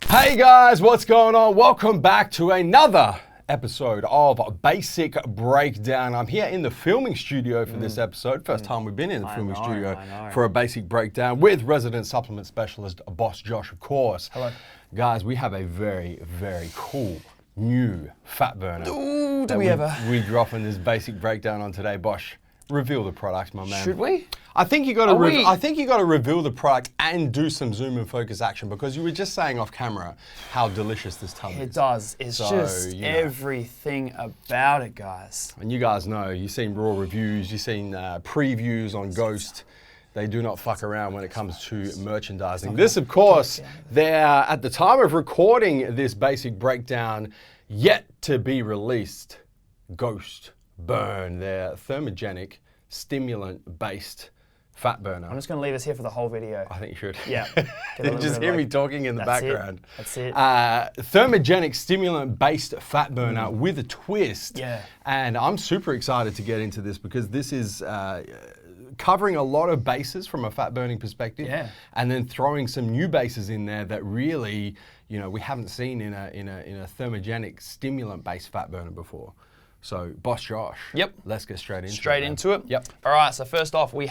Hey guys, what's going on? Welcome back to another episode of Basic Breakdown. I'm here in the filming studio for this episode. First time we've been in the filming studio for a Basic Breakdown with resident supplement specialist, Boss Josh, of course. Hello. Guys, we have a very, very cool new fat burner. Ooh, do we ever? We drop in this Basic Breakdown on today. Bosch, reveal the product, my man. Should we? I think you got to. I think you got to reveal the product and do some zoom and focus action because you were just saying off camera how delicious this tub is. It does. It's just everything about it, guys. And you guys know, you've seen raw reviews, you've seen previews on Ghost. They do not fuck around when it comes to merchandising. This, of course, they're at the time of recording this Basic Breakdown, yet to be released. Ghost Burn, their thermogenic, stimulant-based fat burner. I'm just going to leave us here for the whole video. I think you should. Yeah. Just hear me talking in the background. That's it. Thermogenic stimulant-based fat burner with a twist. Yeah. And I'm super excited to get into this because this is covering a lot of bases from a fat burning perspective. Yeah. And then throwing some new bases in there that really, we haven't seen in a thermogenic stimulant-based fat burner before. So, Boss Josh. Yep. Let's get straight into it. Yep. All right, so first off, you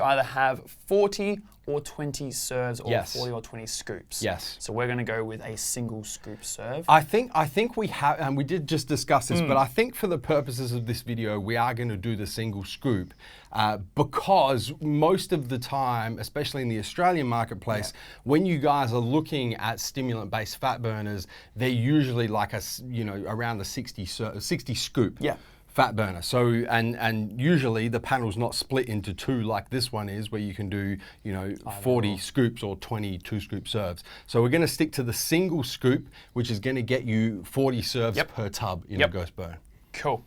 either have 40 or 20 serves or 40 or 20 scoops. Yes. So we're going to go with a single scoop serve. I think we have, and we did just discuss this, but I think for the purposes of this video, we are going to do the single scoop because most of the time, especially in the Australian marketplace, when you guys are looking at stimulant-based fat burners, they're usually like around the 60 scoop. Yeah. Fat burner. So, and usually the panel's not split into two like this one is, where you can do, 40 scoops or 22 scoop serves. So we're going to stick to the single scoop, which is going to get you 40 serves per tub in a Ghost Burn. Cool.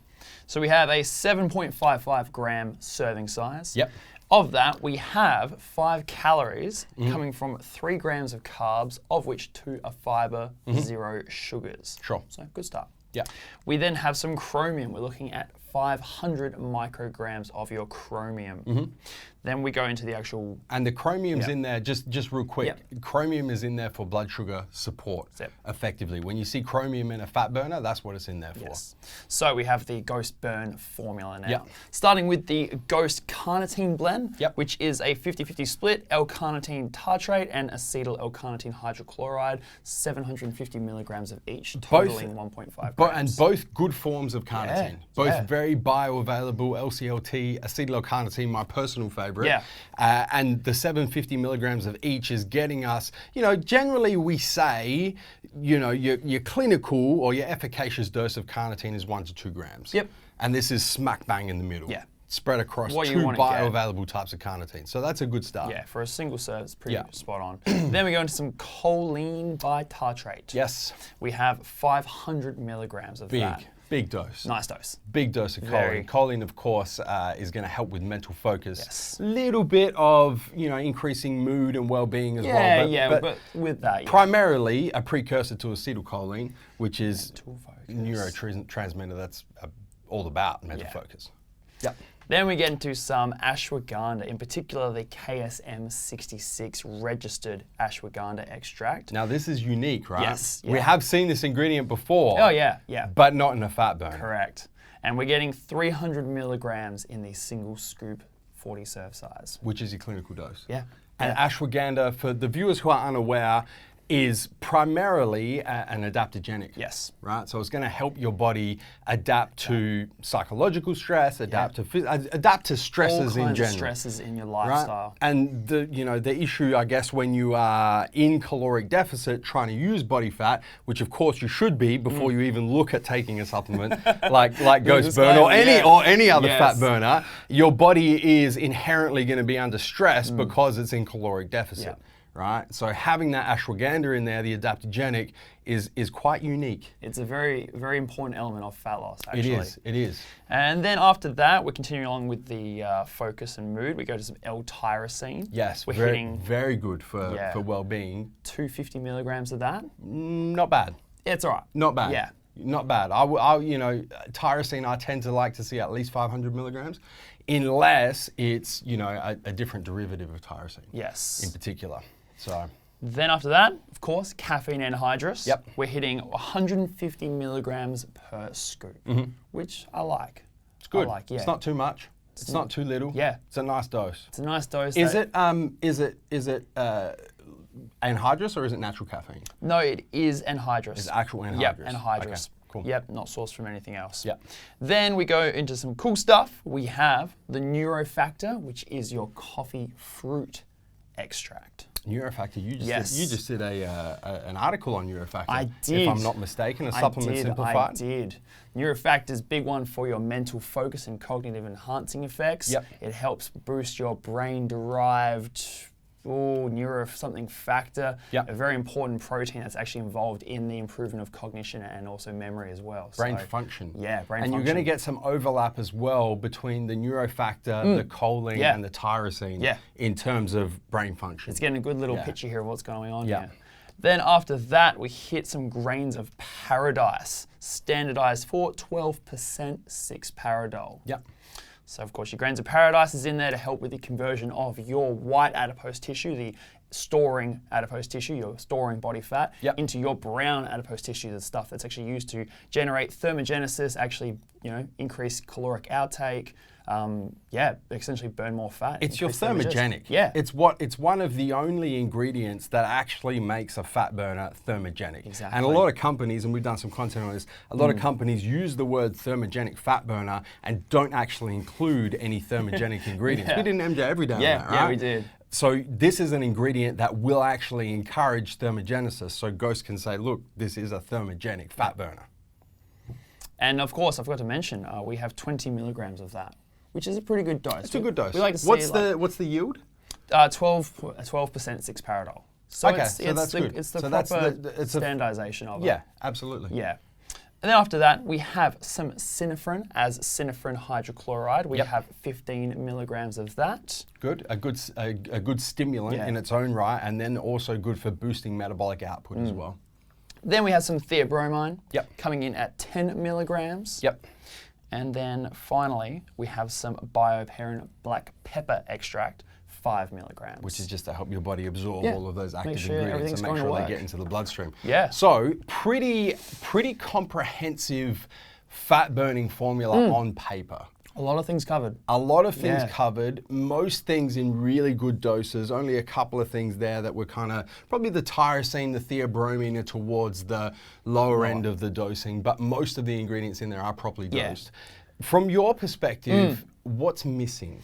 So we have a 7.55 gram serving size. Yep. Of that, we have 5 calories coming from 3 grams of carbs, of which 2 are fiber, 0 sugars. Sure. So good start. Yeah. We then have some chromium. We're looking at 500 micrograms of your chromium. Then we go into the actual... And the chromium's in there, just real quick, chromium is in there for blood sugar support, effectively. When you see chromium in a fat burner, that's what it's in there for. Yes. So we have the Ghost Burn formula now. Starting with the Ghost Carnitine blend, which is a 50-50 split, L-carnitine tartrate and acetyl L-carnitine hydrochloride, 750 milligrams of each, totaling 1.5 grams. And both good forms of carnitine. Both very bioavailable, LCLT, acetyl L-carnitine, my personal favorite. Yeah. And the 750 milligrams of each is getting us, generally we say, your clinical or your efficacious dose of carnitine is 1 to 2 grams. Yep. And this is smack bang in the middle. Yeah. Spread across What 2 you wanna bioavailable types of carnitine. So that's a good start. Yeah, for a single serve, it's pretty spot on. Then we go into some choline bitartrate. Yes. We have 500 milligrams of that. Big dose. Nice dose. Big dose of choline. Choline, of course, is going to help with mental focus. Yes. Little bit of, increasing mood and well-being as well. But with that, primarily a precursor to acetylcholine, which is neurotransmitter that's all about mental focus. Yep. Then we get into some ashwagandha, in particular the KSM 66 registered ashwagandha extract. Now this is unique, right? Yes. We have seen this ingredient before. Oh yeah. But not in a fat burner. Correct. And we're getting 300 milligrams in the single scoop 40 serve size. Which is your clinical dose. Yeah. And ashwagandha, for the viewers who are unaware, is primarily an adaptogenic. Yes. Right? So it's going to help your body adapt to psychological stress, adapt to stresses in general. All kinds of stresses in your lifestyle. Right? And the issue, I guess, when you are in caloric deficit trying to use body fat, which of course you should be before you even look at taking a supplement like Ghost Burn or any other fat burner, your body is inherently going to be under stress because it's in caloric deficit. Right? So having that ashwagandha in there, the adaptogenic, is quite unique. It's a very, very important element of fat loss, actually. It is. And then after that, we're continuing along with the focus and mood. We go to some L-tyrosine. Yes, we're hitting very good for well-being. 250 milligrams of that. Not bad. It's all right. Not bad. Yeah. Not bad. Tyrosine, I tend to like to see at least 500 milligrams, unless it's, a different derivative of tyrosine. Yes. In particular. So Then after that, of course, caffeine anhydrous. Yep. We're hitting 150 milligrams per scoop, which I like. It's good. I like, yeah. It's not too much. It's not too little. Yeah. It's a nice dose. It's a nice dose. Is it anhydrous or is it natural caffeine? No, it is anhydrous. It's actual anhydrous. Yep, anhydrous. Okay, cool. Yep, not sourced from anything else. Yep. Then we go into some cool stuff. We have the Neurofactor, which is your coffee fruit extract. Neurofactor, you Yes. just did an article on Neurofactor. I did. If I'm not mistaken, a supplement simplified. I did. Neurofactor's big one for your mental focus and cognitive enhancing effects. Yep. It helps boost your brain-derived neuro something factor. Yep. A very important protein that's actually involved in the improvement of cognition and also memory as well. Brain So, function. Yeah, brain and function. you're going to get some overlap as well between the neurofactor, the choline, Yeah. and the tyrosine Yeah. in terms of brain function. It's getting a good little Yeah. picture here of what's going on Yeah. here. Then after that, we hit some grains of paradise, standardized for 12% 6-paradol. Yep. So of course your grains of paradise is in there to help with the conversion of your white adipose tissue, the storing adipose tissue, your storing body fat, Yep. into your brown adipose tissue, the stuff that's actually used to generate thermogenesis, actually, increase caloric outtake, essentially burn more fat. It's your increase thermogenesis. thermogenic. Yeah. It's one of the only ingredients that actually makes a fat burner thermogenic. Exactly. And a lot of companies, and we've done some content on this, a lot of companies use the word thermogenic fat burner and don't actually include any thermogenic ingredients. Yeah. We did an MJ every day Yeah, on that, yeah, right? we did. So this is an ingredient that will actually encourage thermogenesis. So Ghost can say, look, this is a thermogenic fat burner. And of course, I forgot to mention, we have 20 milligrams of that, which is a pretty good dose. It's a good dose. We like to see what's the yield? 12% 6-paradol. So Okay, it's so that's the, good. It's the So proper that's it's a- standardization of it. Yeah, absolutely. Yeah. And then after that, we have some synephrine as synephrine hydrochloride. We Yep. have 15 milligrams of that. Good, a good stimulant Yeah. in its own right, and then also good for boosting metabolic output as well. Then we have some theobromine Yep. coming in at 10 milligrams. Yep. And then finally, we have some bioperine black pepper extract, 5 milligrams. Which is just to help your body absorb Yeah. all of those active sure ingredients everything's and make going to sure they work. get into the bloodstream. Yeah. So pretty comprehensive fat burning formula on paper. A lot of things covered. A lot of things Yeah. covered, most things in really good doses, only a couple of things there that were kind of, probably the tyrosine, the theobromine are towards the lower end of the dosing, but most of the ingredients in there are properly Yeah. dosed. From your perspective, what's missing?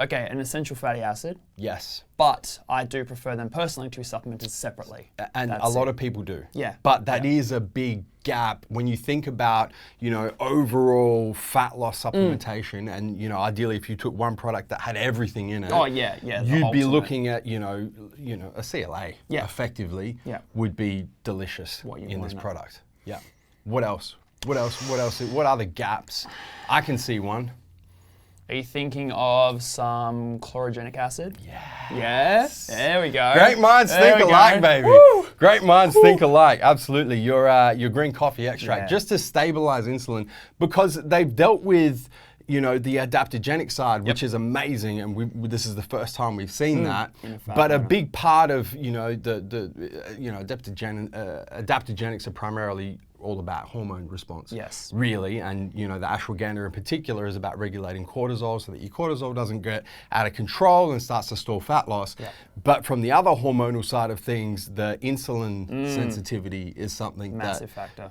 Okay, an essential fatty acid, Yes. but I do prefer them personally to be supplemented separately. And That's a lot it. of people do. Yeah. But that is a big gap when you think about, overall fat loss supplementation and, ideally if you took one product that had everything in it. Oh, yeah, the You'd be ultimate. looking at, a CLA Yeah. effectively Yeah. would be delicious What you in want this in it. product. Yeah. What else? What are the gaps? I can see one. Are you thinking of some chlorogenic acid? Yeah. Yes. There we go. Great minds There think we alike, go. baby. Woo! Great minds think alike. Absolutely. Your green coffee extract, Yeah. just to stabilize insulin, because they've dealt with, the adaptogenic side, which is amazing, and this is the first time we've seen that. in a fat But a burner. big part of, adaptogenics are primarily all about hormone response. Yes. Really, and the ashwagandha in particular is about regulating cortisol so that your cortisol doesn't get out of control and starts to store fat loss. Yeah. But from the other hormonal side of things, the insulin sensitivity is something Massive factor.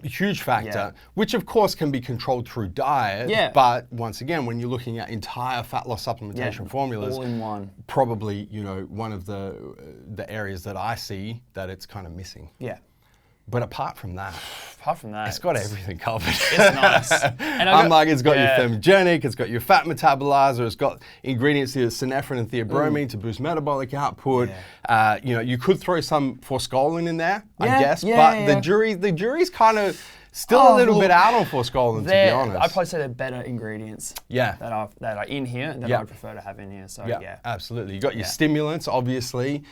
huge factor, Yeah. which of course can be controlled through diet. Yeah. But once again, when you're looking at entire fat loss supplementation formulas, all in one. probably one of the areas that I see that it's kind of missing. Yeah. But apart from that, Apart from that, it's got everything covered. It's nice. And I'm like, it's got yeah. your thermogenic, it's got your fat metabolizer, it's got ingredients here, synephrine and theobromine to boost metabolic output. You could throw some forskolin in there, I Yeah, guess, yeah, but yeah. the jury's kind of still a little look, bit out on forskolin, to be honest. I'd probably say they're better ingredients. Yeah. That are in here that Yeah. I would prefer to have in here. So Yeah, yeah. absolutely. You've got your Yeah. stimulants, obviously.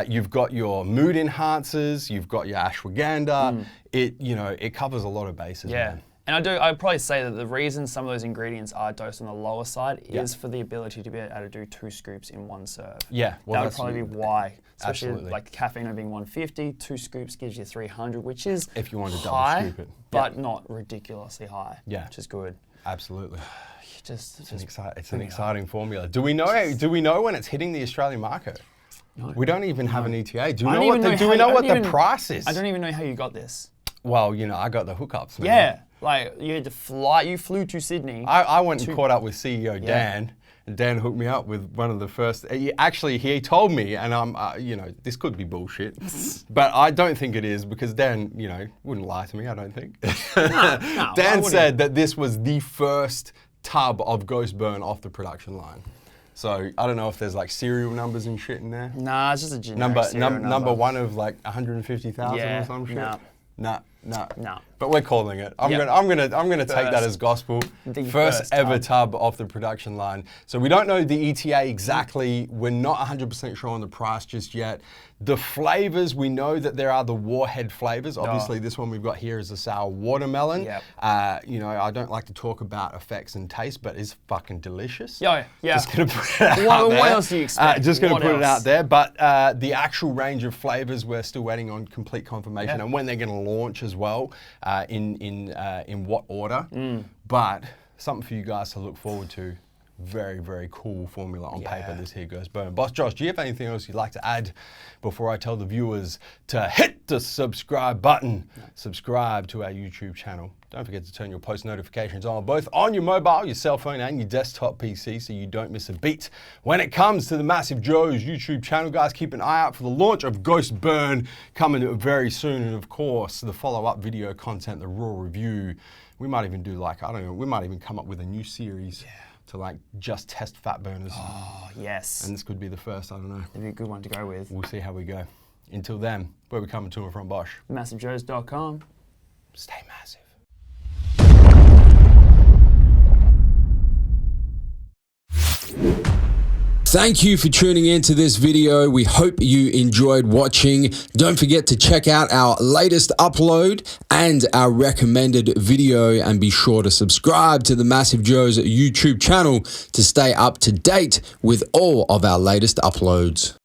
You've got your mood enhancers. You've got your ashwagandha. It covers a lot of bases. Yeah. Man. And I'd probably say that the reason some of those ingredients are dosed on the lower side is for the ability to be able to do 2 scoops in 1 serve. Yeah, well, that would probably be why. Especially absolutely. like caffeine being 150, 2 scoops gives you 300, which is if you want to high, double scoop it, but not ridiculously high. Yeah, which is good. Absolutely. It's an exciting formula. Do we know when it's hitting the Australian market? No. We don't even have an ETA. Do we know what the price is? I don't even know how you got this. Well, you know, I got the hookups, man. Yeah, like you had to fly. You flew to Sydney. I went and caught up with CEO Dan. And Dan hooked me up with one of the first. He told me, and I'm, you know, this could be bullshit, but I don't think it is because Dan, you know, wouldn't lie to me. I don't think. No, Dan said that this was the first tub of Ghost Burn off the production line. So I don't know if there's like serial numbers and shit in there. Nah, it's just a generic number one of like 150,000 or some shit. No. But we're calling it. I'm gonna take that as gospel. The first ever tub off the production line. So we don't know the ETA exactly. We're not 100% sure on the price just yet. The flavors, we know that there are the Warhead flavors. Obviously, this one we've got here is the sour watermelon. Yep. You know, I don't like to talk about effects and taste, but it's fucking delicious. Yeah. Just gonna put it out there. What else do you expect? Just gonna put it out there. But the actual range of flavors, we're still waiting on complete confirmation and when they're gonna launch as well. In what order, but something for you guys to look forward to. Very, very cool formula on paper. This here Ghost Burn. Boss Josh, do you have anything else you'd like to add before I tell the viewers to hit the subscribe button? Subscribe to our YouTube channel. Don't forget to turn your post notifications on, both on your mobile, your cell phone, and your desktop PC, so you don't miss a beat. When it comes to the Massive Joe's YouTube channel, guys, keep an eye out for the launch of Ghost Burn coming very soon, and of course, the follow-up video content, the raw review. We might even do like, I don't know, we might even come up with a new series to like just test fat burners. Oh, yes. And this could be the first, I don't know. It'd be a good one to go with. We'll see how we go. Until then, where are we coming to and from, Bosch? MassiveJoes.com. Stay massive. Thank you for tuning in to this video. We hope you enjoyed watching. Don't forget to check out our latest upload and our recommended video, and be sure to subscribe to the Massive Joe's YouTube channel to stay up to date with all of our latest uploads.